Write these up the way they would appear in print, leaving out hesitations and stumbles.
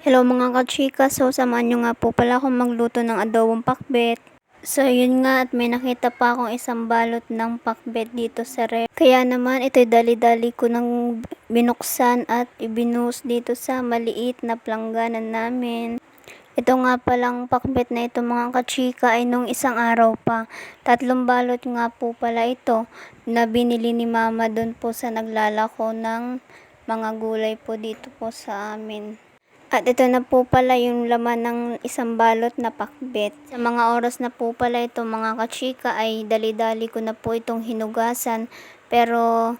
Hello mga kachika, so samahan nyo nga po pala akong magluto ng adobong pakbet. So yun nga, at may nakita pa akong isang balot ng pakbet dito sa ref. Kaya naman ito'y dali-dali ko nang binuksan at ibinuhos dito sa maliit na planggana namin. Ito nga palang pakbet na ito mga kachika ay nung isang araw pa. 3 balot nga po pala ito na binili ni mama dun po sa naglalako ng mga gulay po dito po sa amin. At ito na po pala yung laman ng isang balot na pakbet. Sa mga oras na po pala ito mga kachika ay dali-dali ko na po itong hinugasan. Pero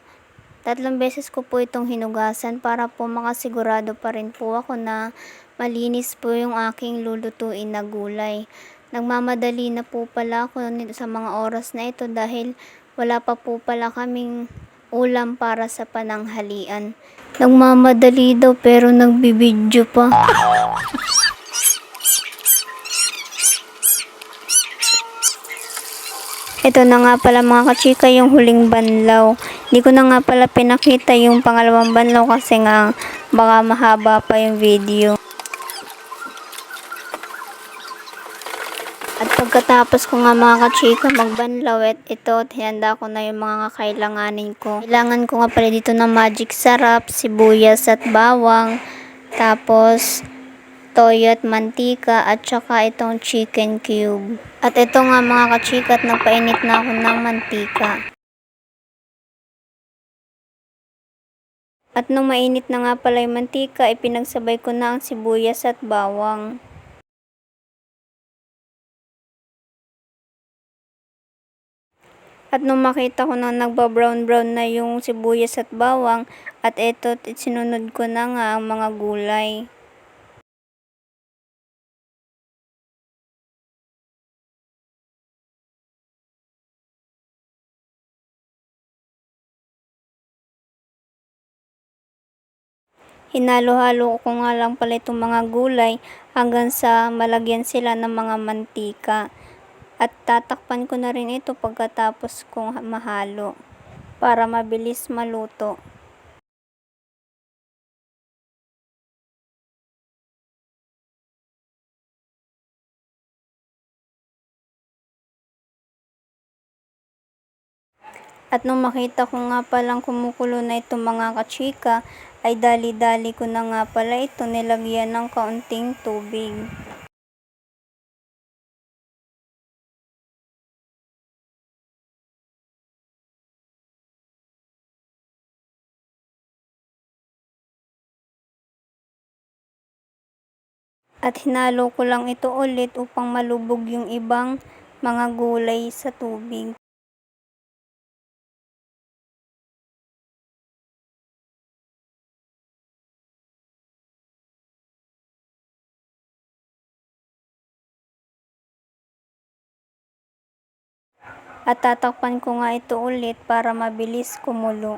3 beses ko po itong hinugasan para po makasigurado pa rin po ako na malinis po yung aking lulutuin na gulay. Nagmamadali na po pala ako sa mga oras na ito dahil wala pa po pala kaming ulam para sa pananghalian. Nagmamadali daw pero nagbibidyo pa. Ito na nga pala mga kachika yung huling banlaw. Hindi ko na nga pala pinakita yung pangalawang banlaw kasi nga baka mahaba pa yung video. At pagkatapos ko nga mga kachika magbanlaw, ito, hinanda ko na yung mga kakailanganin ko. Kailangan ko nga pala dito ng magic sarap, sibuyas at bawang, tapos toyo at mantika, at saka itong chicken cube. At ito nga mga kachika, at nagpainit na ako ng mantika. At nung mainit na nga pala yung mantika, ipinagsabay ko na ang sibuyas at bawang. At nung makita ko na nagba-brown-brown na yung sibuyas at bawang, at eto, sinunod ko na nga ang mga gulay. Hinalo-halo ko nga lang pala itong mga gulay hanggang sa malagyan sila ng mga mantika. At tatakpan ko na rin ito pagkatapos kong mahalo para mabilis maluto. At nung makita ko nga palang kumukulo na itong mga kachika, ay dali-dali ko na nga pala ito nilagyan ng kaunting tubig. At hinalo ko lang ito ulit upang malubog yung ibang mga gulay sa tubig. At tatakpan ko nga ito ulit para mabilis kumulo.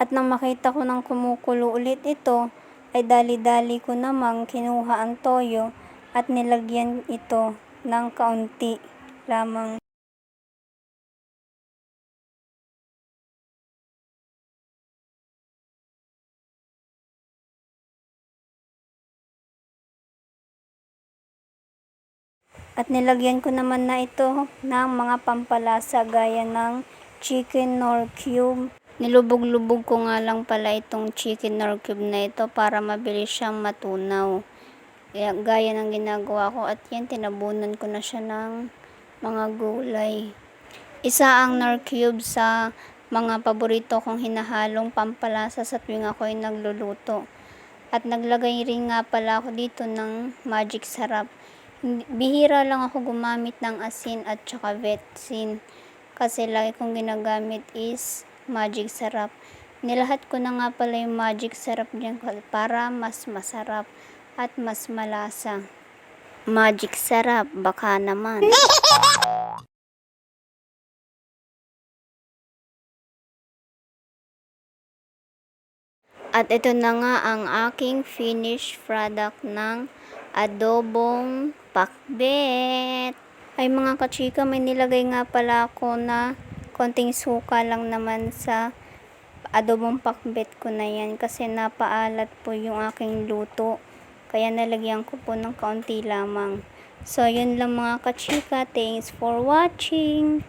At nang makita ko nang kumukulo ulit ito, ay dali-dali ko namang kinuha ang toyo at nilagyan ito ng kaunti lamang. At nilagyan ko naman na ito ng mga pampalasa gaya ng chicken nor cube. Nilubog-lubog ko nga lang pala itong chicken nor cube na ito para mabilis siyang matunaw. Gaya ng ginagawa ko, at yan, tinabunan ko na siya ng mga gulay. Isa ang nor cube sa mga paborito kong hinahalong pampalasa sa tuwing ako'y nagluluto. At naglagay rin nga pala ako dito ng magic sarap. Bihira lang ako gumamit ng asin at saka vetsin kasi lagi kong ginagamit is magic sarap. Nilahat ko na nga pala yung magic sarap dyan para mas masarap at mas malasa. Magic sarap, baka naman. At ito na nga ang aking finished product ng adobong pakbet. Ay mga kachika, may nilagay nga pala ako na konting suka lang naman sa adobong pakbet ko na yan kasi napaalat po yung aking luto. Kaya nalagyan ko po ng kaunti lamang. So, yun lang mga kachika. Thanks for watching.